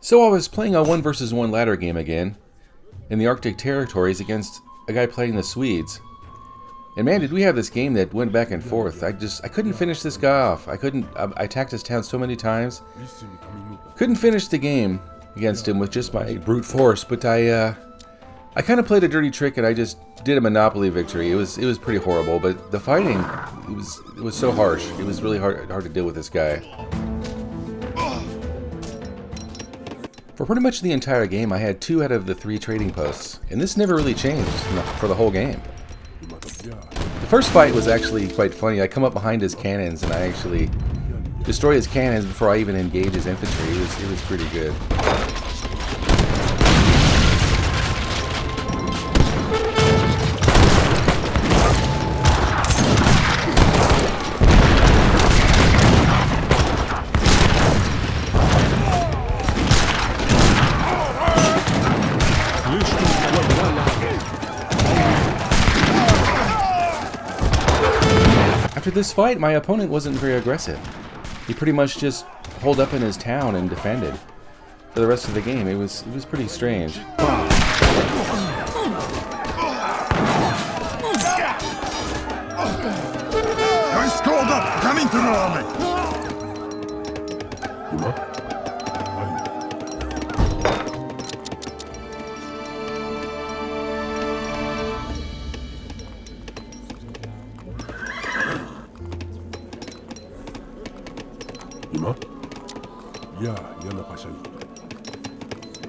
So I was playing a 1 versus 1 ladder game again in the Arctic territories against a guy playing the Swedes. And man, did we have this game that went back and forth. I couldn't finish this guy off. I attacked his town so many times. Couldn't finish the game against him with just my brute force, but I kind of played a dirty trick and I just did a Monopoly victory. It was pretty horrible, but the fighting, it was so harsh. It was really hard to deal with this guy. For pretty much the entire game, I had 2 out of the 3 trading posts, and this never really changed for the whole game. The first fight was actually quite funny. I come up behind his cannons and I actually destroy his cannons before I even engage his infantry. It was pretty good. After this fight, my opponent wasn't very aggressive. He pretty much just holed up in his town and defended for the rest of the game. It was pretty strange.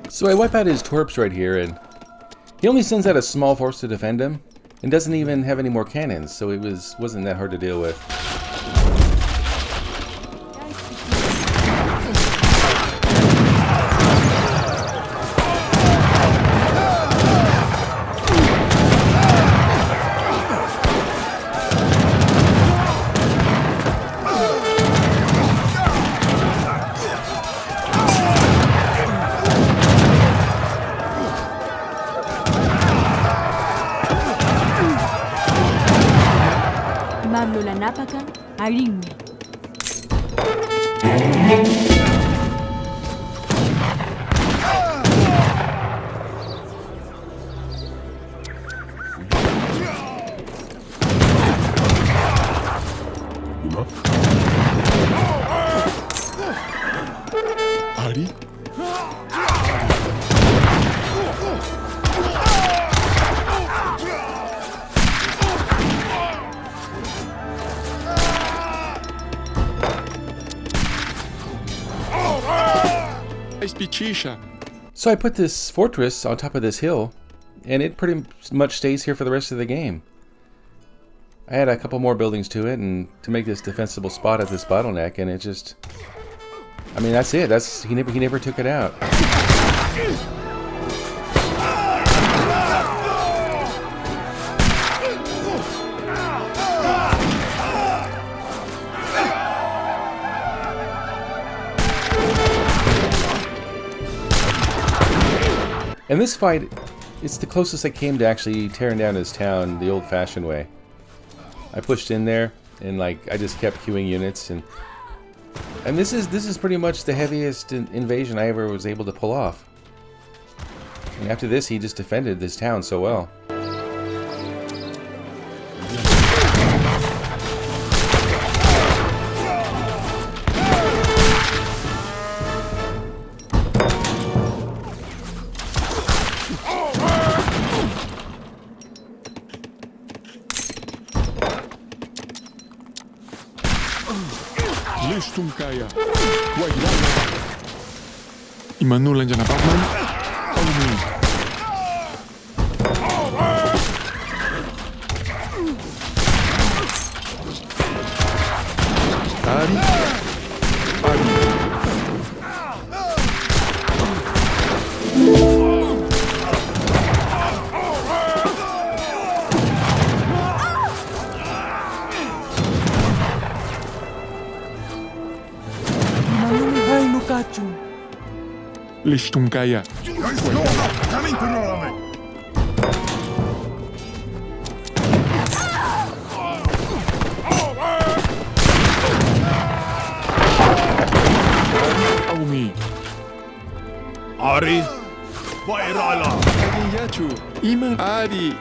So I wipe out his torps right here, and he only sends out a small force to defend him, and doesn't even have any more cannons, so it wasn't that hard to deal with. Mamlolanapakan Aringme. Ari? So I put this fortress on top of this hill, and it pretty much stays here for the rest of the game. I had a couple more buildings to it, and to make this defensible spot at this bottleneck, and it just, I mean, that's it. He never took it out. And this fight, it's the closest I came to actually tearing down his town the old-fashioned way. I pushed in there, and like I just kept queuing units, and this is pretty much the heaviest invasion I ever was able to pull off. And after this, he just defended this town so well. Kaya. Imanulan dyan na Batman. Ari. Listung kaya. Aumi. Ari, Vairala. Yachu, Iman Ari.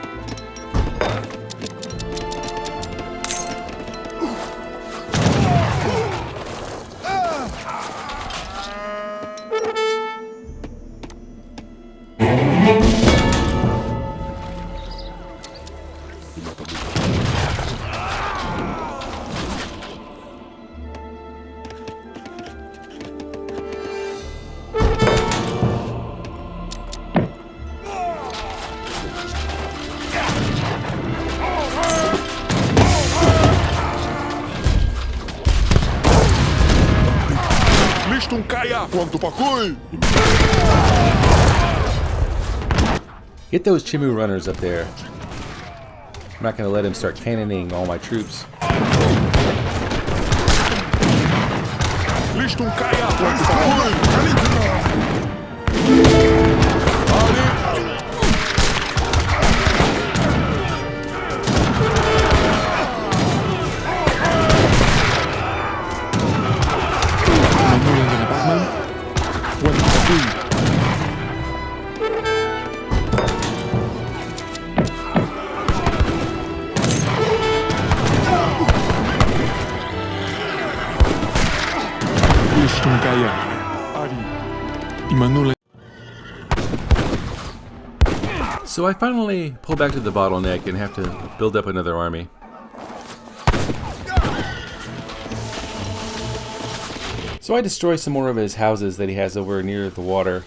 Listong kaya, quanto pakoy! Get those Chimu runners up there. I'm not going to let him start cannoning all my troops. Listong kaya, quanto pakoy! Ari! Manulang ka na, Batman? Quanto pakoy! Listong kaya, Ari. Imanula. So I finally pull back to the bottleneck and have to build up another army. So I destroy some more of his houses that he has over near the water.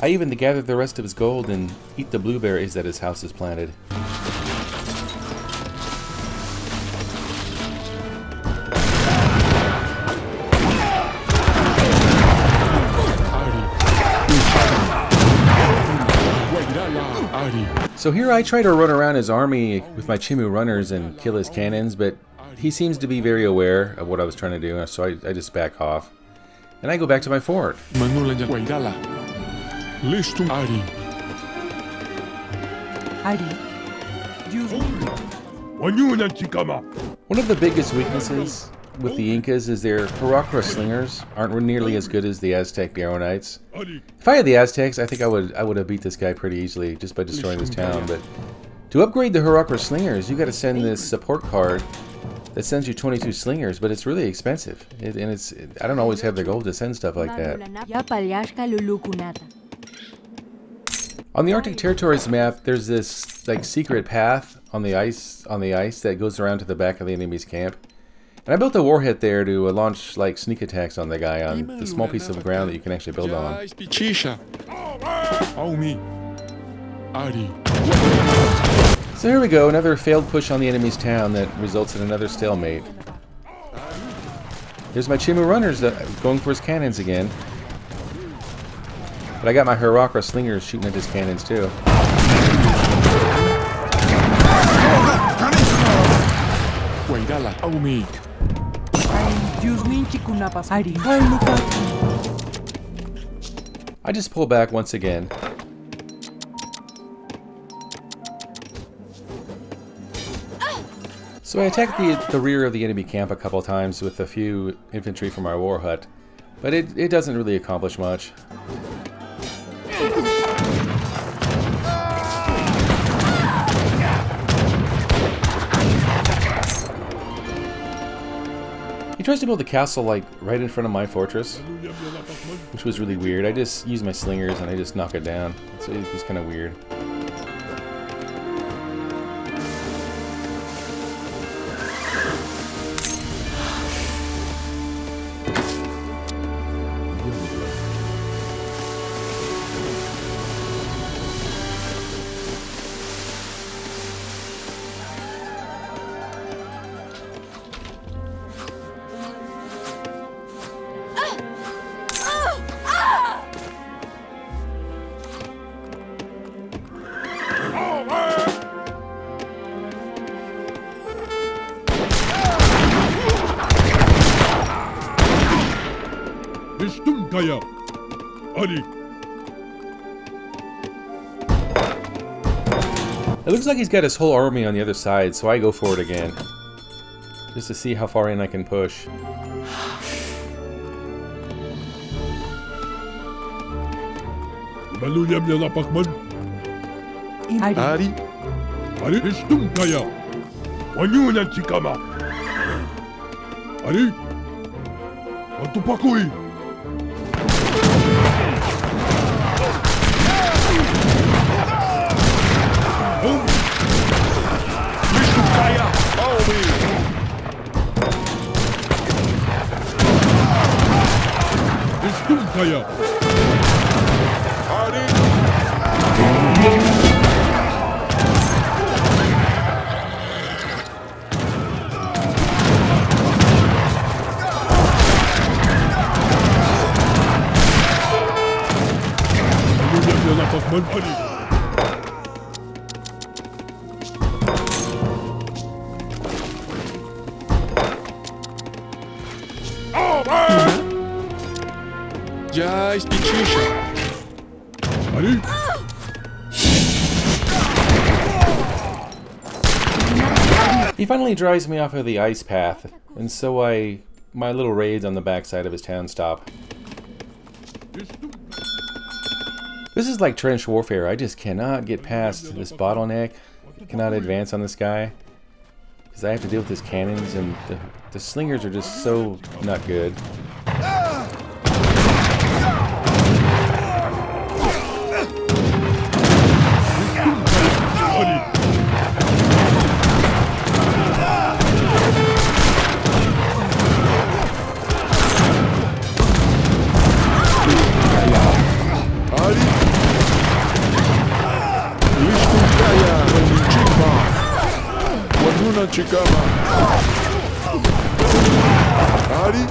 I even gather the rest of his gold and eat the blueberries that his house has planted. So here I try to run around his army with my Chimu runners and kill his cannons, but he seems to be very aware of what I was trying to do, so I just back off. And I go back to my fort. Manulang Waidala. Listong Ari. Ari, Wanyunan chikama. One of the biggest weaknesses with the Incas is their Herakra slingers aren't nearly as good as the Aztec Arrow Knights. Ari, If I had the Aztecs, I think I would have beat this guy pretty easily just by destroying this town, but to upgrade the Herakra slingers, you got to send this support card that sends you 22 slingers, but it's really expensive. I don't always have the gold to send stuff like that. On the Arctic Territories map, there's this like secret path on the ice that goes around to the back of the enemy's camp. And I built a warhead there to launch like sneak attacks on the guy on the small piece of ground that you can actually build on. Pichisha. Aumi. Ari. So here we go, another failed push on the enemy's town that results in another stalemate. There's my Chimu runners going for his cannons again. But I got my Herakra slingers shooting at his cannons too. Waidala. Aumi. I just pull back once again. So I attacked the rear of the enemy camp a couple times with a few infantry from our war hut, but it doesn't really accomplish much. He tries to build a castle like right in front of my fortress, which was really weird. I just use my slingers and I just knock it down. So it was kind of weird. Kaya. Ari. It looks like he's got his whole army on the other side, so I go for it again. Just to see how far in I can push. Maluyam ya napakman. Ari. Ari istum kaya. Wanyunan chikama. Ari. Atupakui. Listum kaya. Aumi. Istum kaya. Ari. Maluyam ya napakman. Ari. Ya istichisha. Ari. He finally drives me off of the ice path, and so my little raids on the backside of his town stop. Istum. This is like trench warfare. I just cannot get past this bottleneck. Cannot advance on this guy because I have to deal with his cannons, and the slingers are just so not good. Ari. Listum kaya. Chikma. Wanyunan chikama. Ari.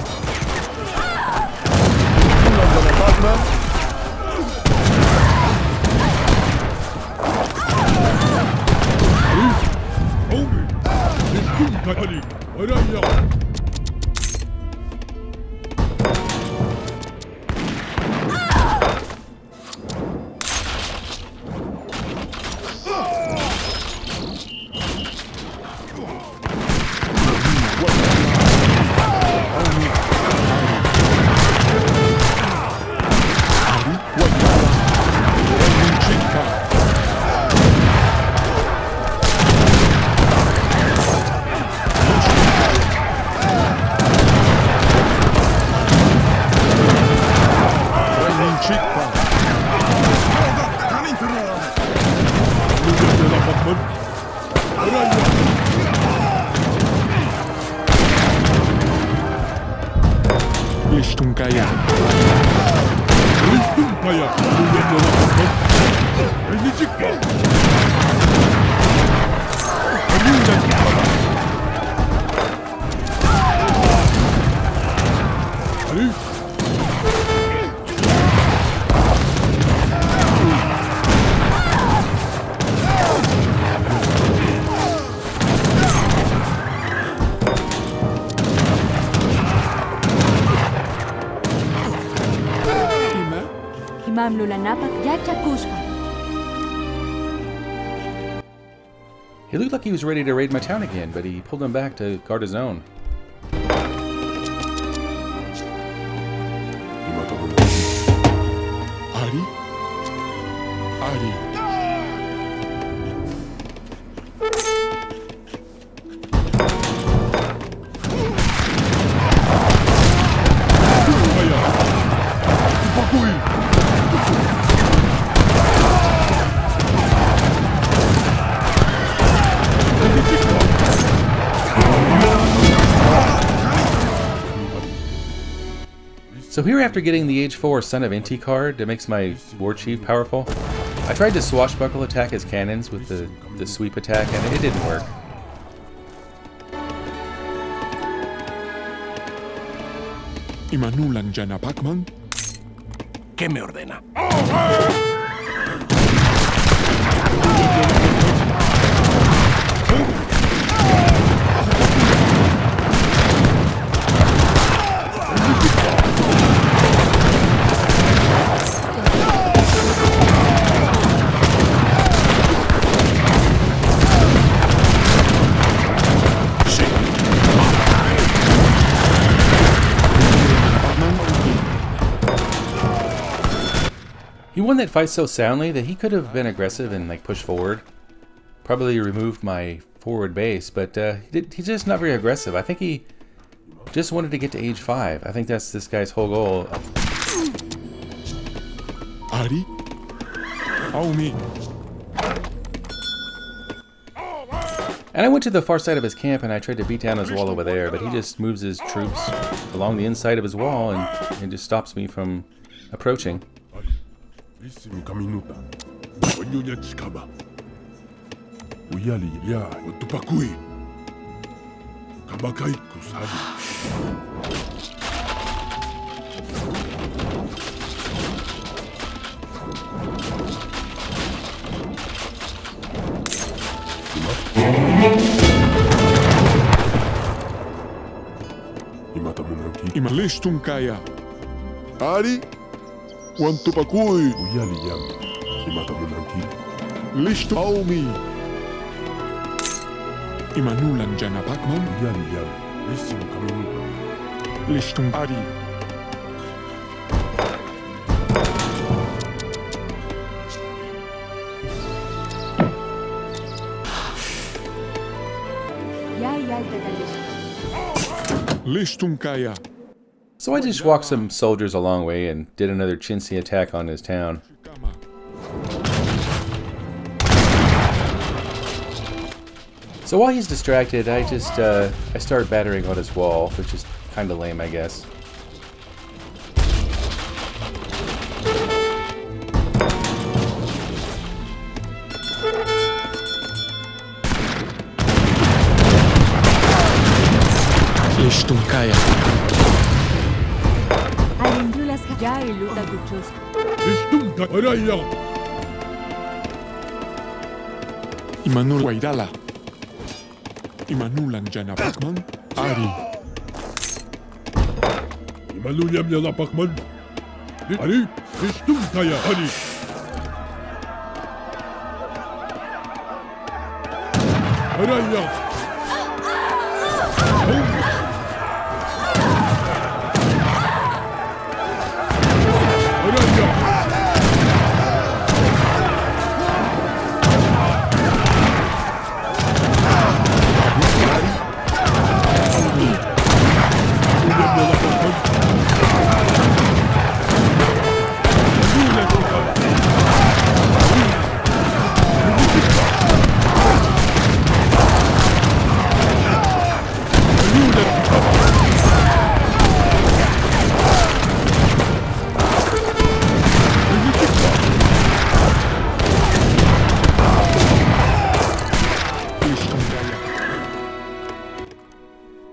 Wanyunan Batman. Aumi. Istum kaya. Ari. Araya. Maluyam ya napakman. Araya. Listum kaya. Istum kaya. Maluyam ya napakman. Ini chikma. Wanyunan chikama. Ari. Ima. Himam lulanapak yacha kushka. He looked like he was ready to raid my town again, but he pulled him back to guard his own. Ari. Ari. Kaya. Atupakui. Ini chikma. So here, after getting the Age 4 Son of Inti card that makes my War Chief powerful, I tried to swashbuckle attack his cannons with the sweep attack, and it didn't work. Imanulan Jana Pacman. ¿Qué me ordena? He won that fight so soundly that he could have been aggressive and like pushed forward. Probably removed my forward base, but he's just not very aggressive. I think he just wanted to get to age 5. I think that's this guy's whole goal. Ari? Aumi. And I went to the far side of his camp and I tried to beat down his wall over there, but he just moves his troops along the inside of his wall and just stops me from approaching. Listen, Kaminuta. Wanyunya chikaba. Uyali ya utupakui. Kabakai kusadi. Imata munaki. Imalishtum kaya. Ari? Wantupakui. Uyali ya. Imata munaki. Lishtum Aumi. Imanulan Janapakman. Uyali ya. Listen, Kaminuta. Lishtum Ari. Ya yalta dalish. Lishtum kaya. So I just walked some soldiers a long way and did another chintzy attack on his town. Kama. So while he's distracted, I just I start battering on his wall, which is kind of lame, I guess. Lishtum kaya. Alindulas ya iluta guchos. Listen, Karaya. Imanul Waidala. Imanulan Janapakman. Ari. Imalunyam yala pakman. Ari, listen, kaya. Ari. Karaya.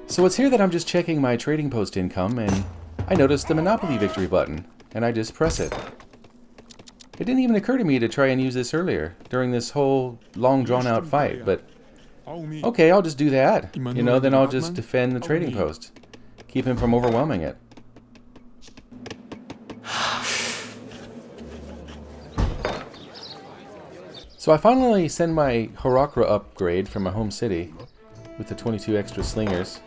So it's here that I'm just checking my trading post income, and I noticed the Monopoly Victory button, and I just press it. It didn't even occur to me to try and use this earlier, during this whole long drawn-out fight, but Aumi. okay, I'll just do that. You know, then I'll just defend the trading post. Keep him from overwhelming it. So I finally send my Horakra upgrade from my home city, with the 22 extra slingers.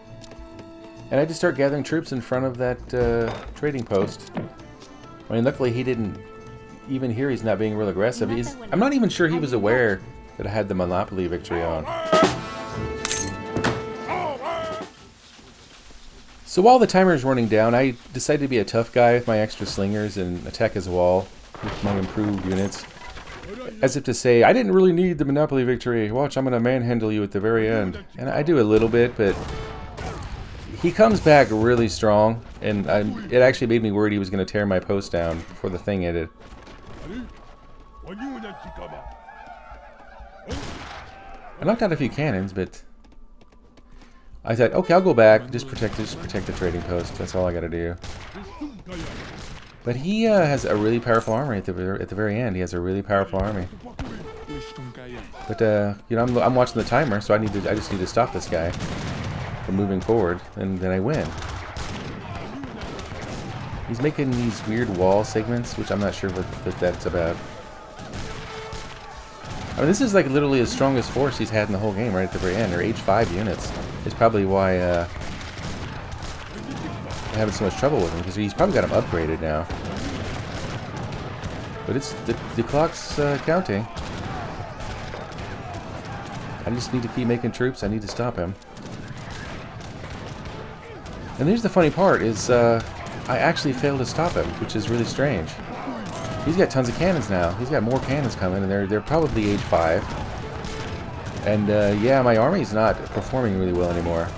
And I just start gathering troops in front of that trading post. I mean, luckily he didn't even hear he's not being real aggressive. I'm not even sure he was aware that I had the Monopoly Victory on. So while the timer is running down, I decided to be a tough guy with my extra slingers and attack his wall with my improved units. As if to say, I didn't really need the Monopoly Victory. Watch, I'm going to manhandle you at the very end. And I do a little bit, but he comes back really strong, and it actually made me worried he was going to tear my post down before the thing ended. I knocked out a few cannons, but I thought, okay, I'll go back, just protect the trading post. That's all I got to do. But he has a really powerful army at the very end. He has a really powerful army. But you know, I'm watching the timer, so I just need to stop this guy from moving forward, and then I win. He's making these weird wall segments, which I'm not sure what that's about. I mean, this is like literally his strongest force he's had in the whole game right at the very end. Or H5 units is probably why I'm having so much trouble with him, because he's probably got him upgraded now. But it's the clock's counting. I just need to keep making troops. I need to stop him. And here's the funny part is I actually failed to stop him, which is really strange. He's got tons of cannons now. He's got more cannons coming, and they're probably age 5. And yeah, my army's not performing really well anymore,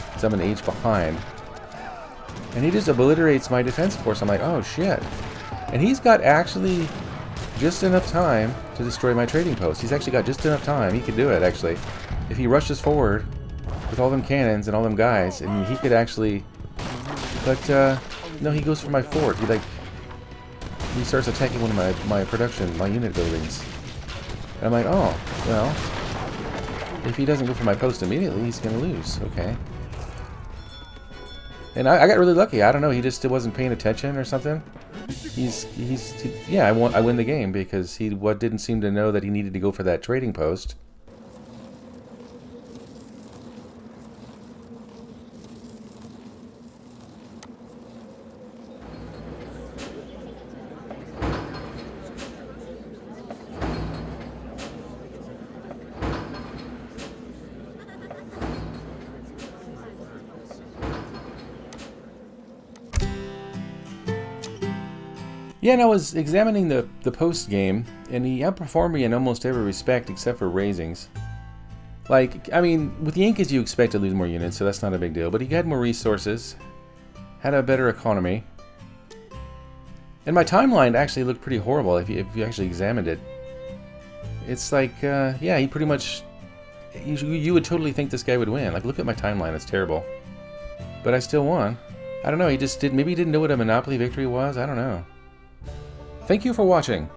because I'm an age behind. And he just obliterates my defense force. I'm like, oh shit. And he's got actually just enough time to destroy my trading post. He's actually got just enough time. He could do it, actually. If he rushes forward with all them cannons and all them guys, and he could actually... But, no, he goes for my fort. He starts attacking one of my unit buildings. And I'm like, oh, well, if he doesn't go for my post immediately, he's going to lose. Okay. And I got really lucky. I don't know, he just wasn't paying attention or something. Yeah, I win the game because he didn't seem to know that he needed to go for that trading post. Yeah, and I was examining the post game, and he outperformed me in almost every respect except for raisings. Like, I mean, with the Incas you expect to lose more units, so that's not a big deal, but he had more resources, had a better economy, and my timeline actually looked pretty horrible if you actually examined it. It's like, yeah, he pretty much, you would totally think this guy would win. Like, look at my timeline, it's terrible. But I still won. I don't know, maybe he didn't know what a Monopoly victory was, I don't know. Thank you for watching.